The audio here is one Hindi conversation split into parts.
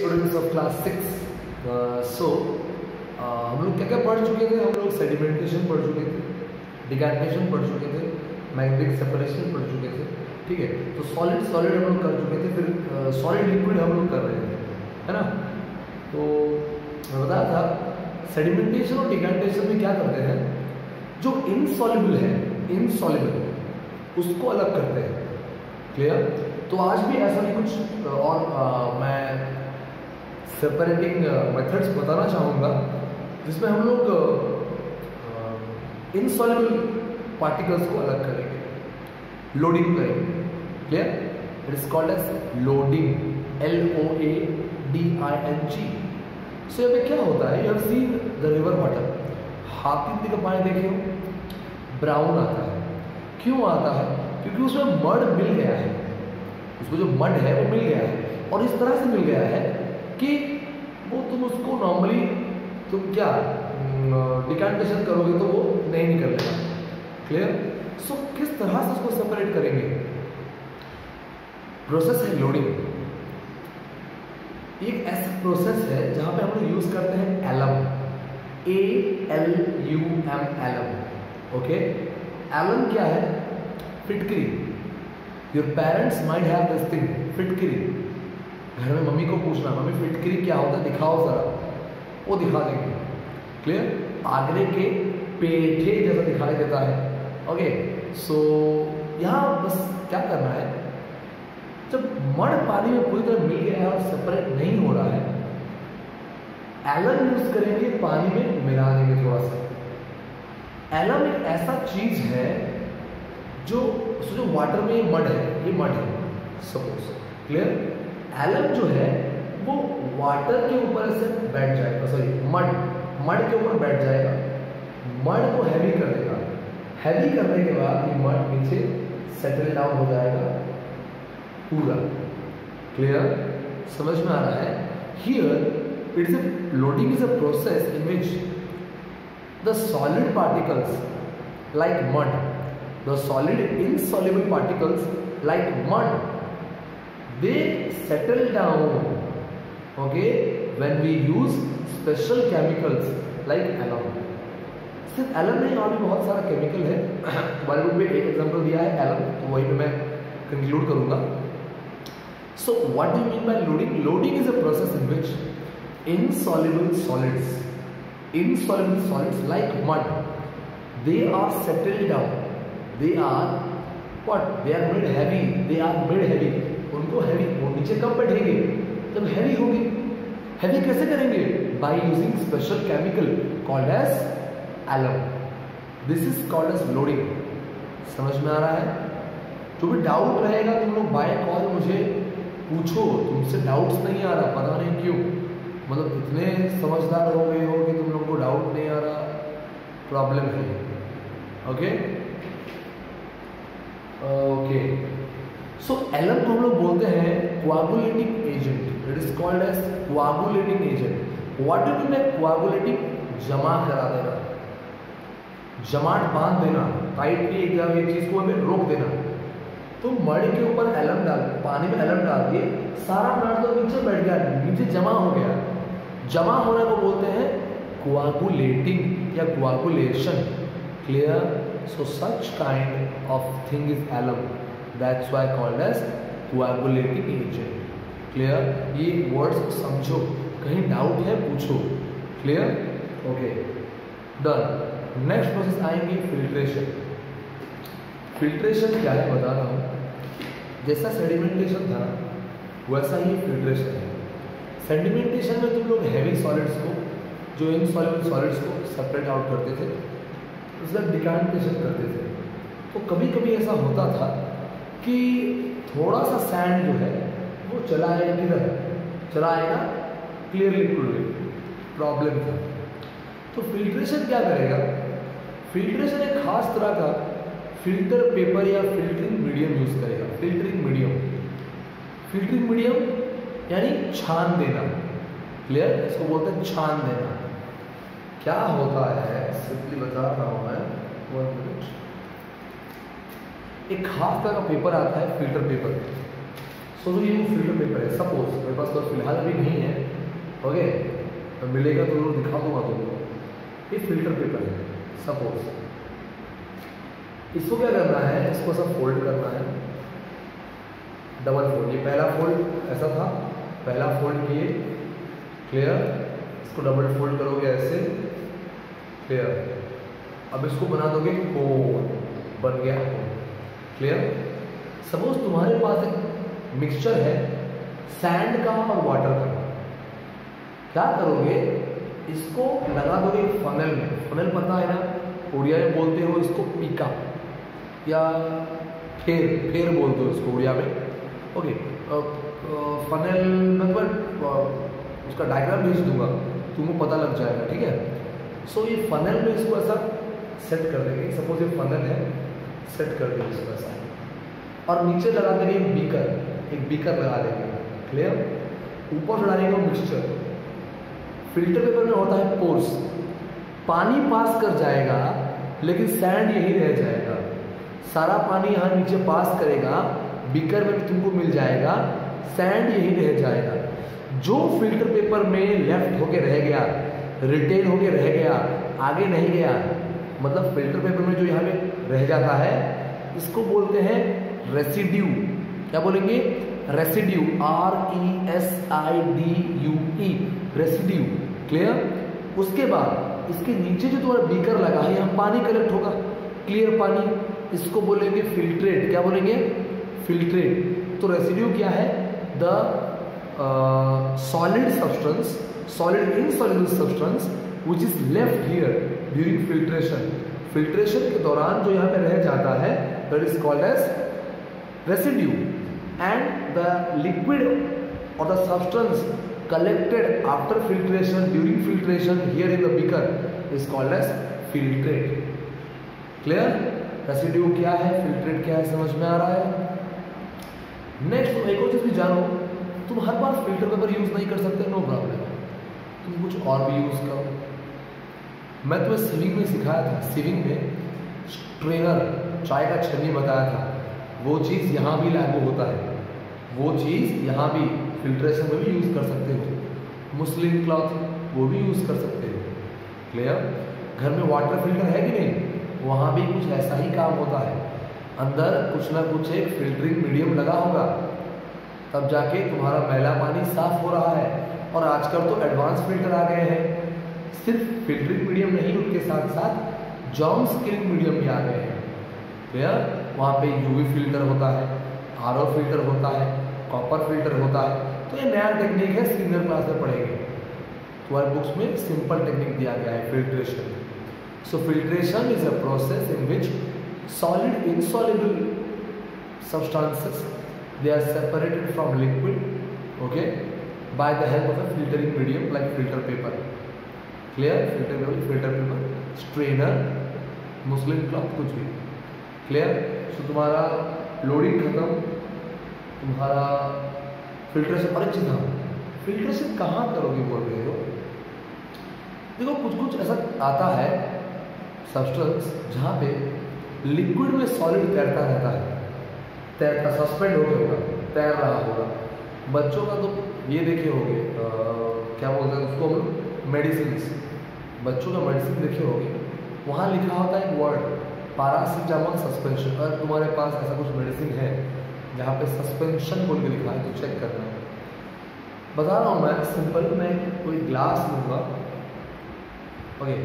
Students of class 6। सो हम लोग क्या क्या पढ़ चुके थे? हम लोग सेडिमेंटेशन पढ़ चुके थे, डिकैंटेशन पढ़ चुके थे, मैग्नेटिक सेपरेशन पढ़ चुके थे, ठीक है। तो सॉलिड सॉलिड हम लोग कर चुके थे, फिर सॉलिड लिक्विड हम लोग कर रहे थे, है ना। तो मैं बताया था सेडिमेंटेशन और डिकैंटेशन में क्या करते हैं, जो इनसॉल्युबल है, इनसॉल्युबल उसको अलग करते हैं। क्लियर? तो आज भी ऐसा ही कुछ और मैं सेपरेटिंग मेथड्स बताना चाहूँगा जिसमें हम लोग इनसॉल्युबल पार्टिकल्स को अलग करेंगे, लोडिंग करेंगे। Clear? It is called as loading, LOADING। So यहाँ पे क्या होता है, you have seen the river water, हाथी का पानी देखे हो, ब्राउन आता है। क्यों आता है? क्योंकि उसमें मड मिल गया है, उसमें जो मड है वो मिल गया है, और इस तरह से मिल गया है कि वो तुम उसको नॉर्मली तुम क्या डिकैंटेशन करोगे तो वो नहीं निकलेगा। क्लियर? सो किस तरह से उसको सेपरेट करेंगे? प्रोसेस है लोडिंग। एक ऐसा प्रोसेस है जहां पे हम लोग यूज करते हैं alum, ALUM, alum. Okay, alum क्या है? फिटकरी। Your parents might have this thing, फिटकरी। घर में मम्मी को पूछना, मम्मी फिटकरी क्या होता है दिखाओ जरा, वो दिखा देंगे। क्लियर? आगरे के पेठे जैसा दिखाई देता है। ओके, सो यहाँ बस क्या करना है, जब मड पानी में पूरी तरह मिल गया है और सेपरेट नहीं हो रहा है, एलम यूज करेंगे, पानी में मिला देंगे थोड़ा सा। एलम एक ऐसा चीज है जो वाटर में मड है, ये मड है सपोज। क्लियर? एलम जो है वो वाटर के ऊपर से बैठ जाएगा, सॉरी मड के ऊपर बैठ जाएगा, मड को हैवी कर देगा। हैवी करने के बाद ये मड नीचे सेटल डाउन हो जाएगा पूरा। क्लियर? समझ में आ रहा है? Here it's a loading is a process in which the solid particles like mud, the solid insoluble particles like mud, they settle down, okay, when we use special chemicals like alum। सिर्फ एलम नहीं, और भी बहुत सारा केमिकल है। बॉलीवुड में एक एग्जांपल दिया है एलम, तो वही पे मैं कंक्लूड करूंगा। So what do you mean by loading? Loading is a process in which insoluble solids like mud, they are settled down, they are what? They are made heavy, they are made heavy। उनको heavy, वो नीचे कब बैठेंगे? जब heavy होगी। heavy कैसे करेंगे? by using special chemical called as alum। this is called as loading। समझ में आ रहा है? जो भी डाउट रहेगा तुम लोग बाय कॉल मुझे पूछो, तुमसे डाउट्स नहीं आ रहा, पता नहीं क्यों, मतलब इतने समझदार हो गए हो कि तुम लोग को डाउट नहीं आ रहा, प्रॉब्लम है। ओके ओके, सो एलम को हम लोग बोलते हैं coagulating agent. It is called as coagulating agent. What do you mean coagulating? जमा करा देना, जमाट बांध देना, टाइटली एक चीज को हमें रोक देना। तो मड के ऊपर एलम डाल, पानी में एलम डाल दिए, सारा मड तो नीचे बैठ गया, नीचे जमा हो गया। जमा होने को बोलते हैं कोआगुलेटिंग या coagulation. Clear? So such kind of thing is alum, that's why called as coagulating agent। Clear? ये words समझो, कहीं डाउट है पूछो। Clear? Okay, done। Next process आएंगे फिल्ट्रेशन। फिल्ट्रेशन क्या है बता रहा हूँ। जैसा सेडिमेंटेशन था वैसा ही फिल्ट्रेशन है। सेडिमेंटेशन में तुम लोग हैवी सॉलिड्स को, जो इनसॉल्युबल सॉलिड्स को सेपरेट आउट करते थे, उसका डिकैंटेशन करते थे। तो कभी कभी ऐसा होता था कि थोड़ा सा सैंड जो है वो चला आएगा, किधर चला आएगा? क्लियर लिक्विड में। प्रॉब्लम था। तो फिल्ट्रेशन क्या करेगा? फिल्ट्रेशन एक खास तरह का फिल्टर पेपर या फिल्टरिंग मीडियम यूज करेगा। फिल्टरिंग मीडियम, फिल्टरिंग मीडियम यानी छान देना। क्लियर? इसको बोलते हैं छान देना। क्या होता है सिंपली बता रहा हूं मैं, 1 मिनट। एक खास तरह का पेपर आता है, फिल्टर पेपर। सो ये वो फिल्टर पेपर है। सपोज मेरे पास तो फिलहाल अभी नहीं है, ओके, तो मिलेगा तो जरूर दिखा दूंगा तुमको। ये फिल्टर पेपर है सपोज। इसको क्या करना है, इसको सब फोल्ड करना है, डबल फोल्ड। ये पहला फोल्ड ऐसा था, पहला फोल्ड किए, क्लियर। इसको डबल फोल्ड करोगे ऐसे, क्लियर। अब इसको बना दोगे कोन, बन गया क्लियर। सपोज तुम्हारे पास एक मिक्सचर है सैंड का और वाटर का, क्या करोगे, इसको लगा दोगे फनल में। फनल पता है ना, उड़िया में बोलते हो इसको पीका या फेर, फेर बोलते हो इसको उड़िया में, ओके। फनल मतलब उसका डायग्राम भेज दूंगा, तुमको पता लग जाएगा, ठीक है। सो ये फनल में इसको ऐसा सेट कर देंगे। सपोज ये फनल है, सेट कर देंगे इसको ऐसा, और नीचे लगा देंगे एक बीकर लगा देंगे, क्लियर। ऊपर चढ़ा देंगे मिक्सचर। फिल्टर पेपर में होता है पोर्स, पानी पास कर जाएगा लेकिन सैंड यही रह जाएगा। सारा पानी यहाँ नीचे पास करेगा, बीकर में तुमको मिल जाएगा, सैंड यही रह जाएगा। जो फिल्टर पेपर में लेफ्ट होके रह गया, रिटेन होके रह गया, आगे नहीं गया, मतलब फिल्टर पेपर में जो यहाँ पे रह जाता है, इसको बोलते हैं रेसिड्यू। क्या बोलेंगे, रेसिड्यू, RESIDUE, रेसिड्यू, क्लियर। उसके बाद इसके नीचे जो तुम्हारा बीकर लगा है, यहाँ पानी कलेक्ट होगा, क्लियर पानी, इसको बोलेंगे फिल्ट्रेट। क्या बोलेंगे, फिल्ट्रेट। तो रेसिड्यू क्या है, the solid substance, solid insoluble substance which is left here during filtration. Filtration के दौरान जो यहाँ पे रह जाता है, that is called as residue. And the liquid or the substance collected after filtration, during filtration here in the beaker is called as filtrate. Clear? Residue क्या है, filtrate क्या है, समझ में आ रहा है। नेक्स्ट एक और चीज भी जानो, तुम हर बार फिल्टर पेपर यूज नहीं कर सकते, नो प्रॉब्लम, तुम कुछ और भी यूज करो। मैं तुम्हें सिविंग में सिखाया था, सिविंग में स्ट्रेनर, चाय का छन्नी बताया था, वो चीज़ यहाँ भी लागू होता है, वो चीज़ यहाँ भी फिल्ट्रेशन में भी यूज कर सकते हो। मुस्लिम क्लॉथ वो भी यूज कर सकते हो, क्लियर। घर में वाटर फिल्टर है कि नहीं, वहाँ भी कुछ ऐसा ही काम होता है, अंदर कुछ ना कुछ एक फिल्टरिंग मीडियम लगा होगा, तब जाके तुम्हारा मैला पानी साफ हो रहा है। और आजकल तो एडवांस फिल्टर आ गए हैं, सिर्फ फिल्टरिंग मीडियम नहीं, उनके साथ साथ जर्म्स किलिंग मीडियम भी आ गए हैं, क्लियर। वहाँ पे यूवी फिल्टर होता है, RO फिल्टर होता है, कॉपर फिल्टर होता है। तो ये नया टेक्निक है, सीनियर क्लास में पढ़ेंगे, तुम्हारे बुक्स में सिंपल टेक्निक दिया गया है, filtration. So filtration is a process in which solid insoluble substances they are separated from liquid, okay, by the help of a filtering medium like filter paper, clear। filter paper, strainer, Muslim cloth, कुछ भी, क्लियर। सो तुम्हारा लोडिंग खत्म, तुम्हारा फिल्ट्रेशन। और एक चीज, हाँ, फिल्ट्रेशन कहाँ करोगे बोल रहे हो, देखो कुछ कुछ ऐसा आता है सब्सटेंस जहाँ पे लिक्विड में सॉलिड तैरता रहता है, तैरता, सस्पेंड हो गया होगा, तैर रहा होगा। बच्चों का तो ये देखे होंगे, क्या बोलते हैं उसको हम, मेडिसिन, बच्चों का मेडिसिन देखे होंगे, वहाँ लिखा होता है एक वर्ड, पैरासीटामोल सस्पेंशन। अगर तुम्हारे पास ऐसा कुछ मेडिसिन है जहाँ पे सस्पेंशन बोल के लिखा है तो चेक करना। बता रहा हूँ मैं सिंपल, मैं कोई ग्लास लूँगा, ओके,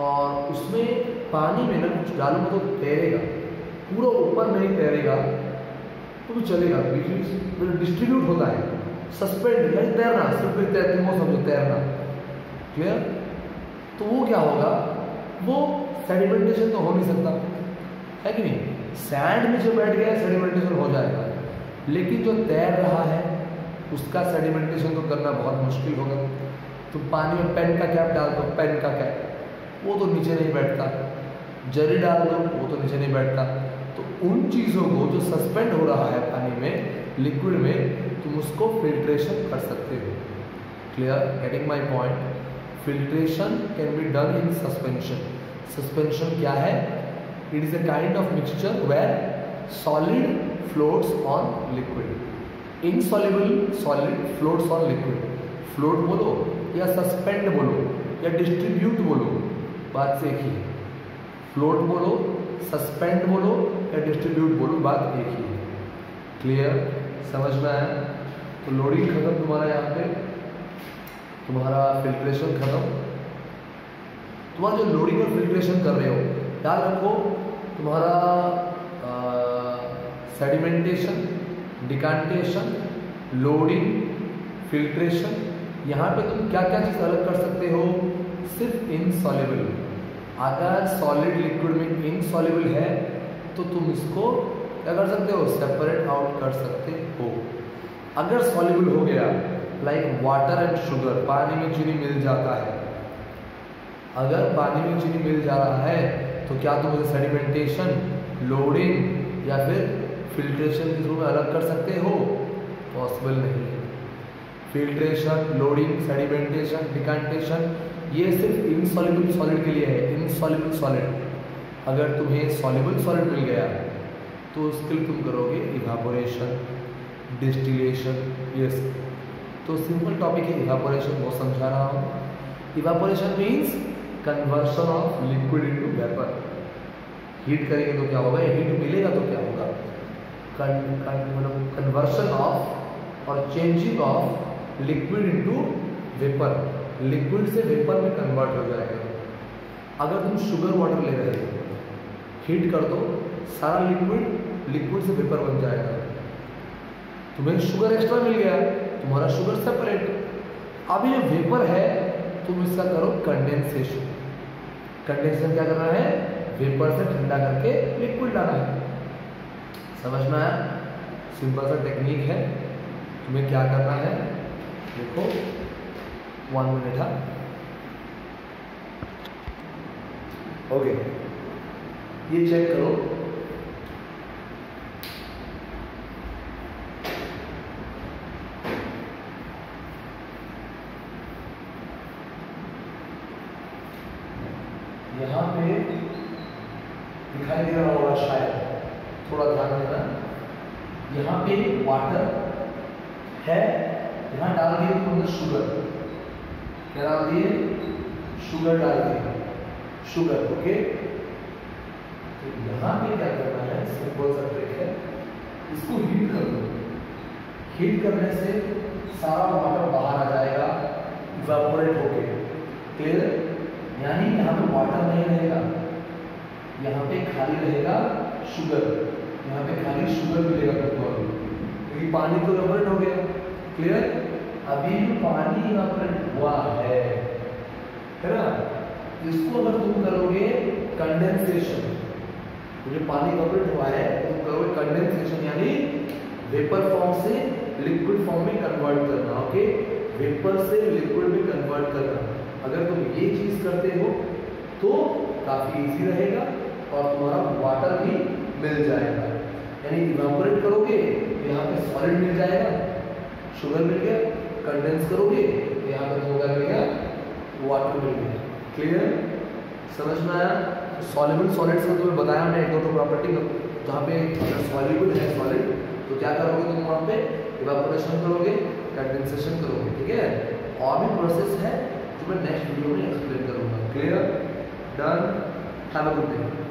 और उसमें पानी में ना कुछ डालूंगा तो तैरेगा, पूरा ऊपर नहीं तैरेगा तो भी चलेगा, डिस्ट्रीब्यूट होता है, सस्पेंड यानी तैरना, सिर्फ तैरते हो समझो, तैरना, क्लियर। तो वो क्या होगा, वो सेडिमेंटेशन तो हो नहीं सकता है कि नहीं, सैंड में जो बैठ गया सेडिमेंटेशन हो जाएगा, लेकिन जो तैर रहा है उसका सेडिमेंटेशन तो करना बहुत मुश्किल होगा। तो पानी में पेन का कैप डाल दो, पेन का कैप, वो तो नीचे नहीं बैठता, जरी डाल दो, वो तो नीचे नहीं बैठता। तो उन चीज़ों को जो सस्पेंड हो रहा है पानी में, लिक्विड में, तुम उसको फिल्ट्रेशन कर सकते हो, clear, getting my point. Filtration can be done in suspension. Suspension क्या है, it is a kind of mixture where solid floats on liquid, insoluble solid floats on liquid. Float बोलो या सस्पेंड बोलो या डिस्ट्रीब्यूट बोलो, बात से एक ही है। फ्लोट बोलो, सस्पेंड बोलो या डिस्ट्रीब्यूट बोलो, बात एक ही है। क्लियर, समझ में आया? तो लोडिंग खत्म तुम्हारा, यहाँ पे तुम्हारा फिल्ट्रेशन खत्म। तुम्हारा जो लोडिंग और फिल्ट्रेशन कर रहे हो, याद रखो तुम्हारा सेडिमेंटेशन, डिकांटेशन, लोडिंग, फिल्ट्रेशन, यहाँ पे तुम क्या क्या चीज़ अलग कर सकते हो? सिर्फ इनसॉल्युबल। अगर सॉलिड लिक्विड में इनसॉल्युबल है तो तुम इसको क्या कर सकते हो? सेपरेट आउट कर सकते हो। अगर सॉल्युबल हो गया, लाइक वाटर एंड शुगर, पानी में चीनी मिल जाता है, अगर पानी में चीनी मिल जा रहा है तो क्या तुम उसे सेडिमेंटेशन, लोडिंग या फिर फिल्ट्रेशन के थ्रू में अलग कर सकते हो? पॉसिबल नहीं है। फिल्ट्रेशन, लोडिंग, सेडिमेंटेशन, डिकांटेशन, ये सिर्फ इनसॉल्युबल सॉलिड के लिए है। इनसॉल्युबल सॉलिड, अगर तुम्हें सॉल्युबल सॉलिड मिल गया तो उसके लिए तुम करोगे इवापोरेशन, डिस्टिलेशन। यस, तो सिंपल टॉपिक है इवापोरेशन, वो समझा रहा हूँ। Evaporation means conversion of liquid into vapour. Heat करेंगे तो क्या होगा? हीट मिलेगा तो क्या होगा? मतलब कन्वर्शन ऑफ और changing of liquid into vapour, liquid से वेपर में कन्वर्ट हो जाएगा। अगर तुम शुगर वाटर ले रहे हो, हीट कर दो, सारा लिक्विड से वेपर बन जाएगा। तुम्हें शुगर एक्स्ट्रा मिल गया, तुम्हारा शुगर सेपरेट। अब ये वेपर है, तुम इसका करो कंडेंसेशन। कंडेंसेशन क्या करना है? वेपर से ठंडा करके लिक्विड लाना है। समझ में आया? सिंपल सा टेक्निक है। तुम्हें क्या करना है? देखो 1 मिनट है। ओके, ये चेक करो, यहाँ पे दिखाई दे रहा होगा शायद, थोड़ा ध्यान देना। यहाँ पे वाटर है, यहाँ डाल दिए तुमने शुगर। क्या डाल दिए? शुगर डाल दिए, शुगर। ओके, तो यहाँ पे क्या करना है? सिंपल सा ट्रिक है, इसको हीट कर दो। हीट करने से सारा वाटर बाहर आ जाएगा, इवेपोरेट होके। क्लियर? यानी यहाँ पे वाटर नहीं रहेगा, यहाँ पे खाली रहेगा शुगर। यहाँ पे खाली शुगर मिलेगा तुमको, क्योंकि पानी तो इवेपोरेट हो गया। क्लियर? अभी पानी इवेपोरेट हुआ है ना? इसको अगर तुम करोगे कंडेंसेशन, तो जो पानी इवेपोरेट हुआ है तुम करोगे कंडेंसेशन, यानी वेपर फॉर्म से लिक्विड फॉर्म में कन्वर्ट करना। ओके, वेपर से लिक्विड में कन्वर्ट करना। अगर तुम ये चीज करते हो तो काफी इजी रहेगा और तुम्हारा वाटर भी मिल जाएगा। यानी इवेपोरेट करोगे तो यहाँ पे सॉलिड मिल जाएगा, शुगर मिल गया। कंडेंस करोगे तो यहाँ पे तुमको क्या मिल गया? वाटर मिल गया। क्लियर? समझ में आया? सॉल्युबल सॉलिड्स का तुम्हें बताया हमने एक दो प्रॉपर्टी, जहाँ पे सॉल्युबल है सॉलिड, तो क्या करोगे तुम? वहाँ पे इवेपोरेशन करोगे, कंडेंसेशन करोगे। ठीक है? और भी प्रोसेस है जो मैं नेक्स्ट वीडियो में एक्सप्लेन करूंगा। Clear? Done? Have a good day.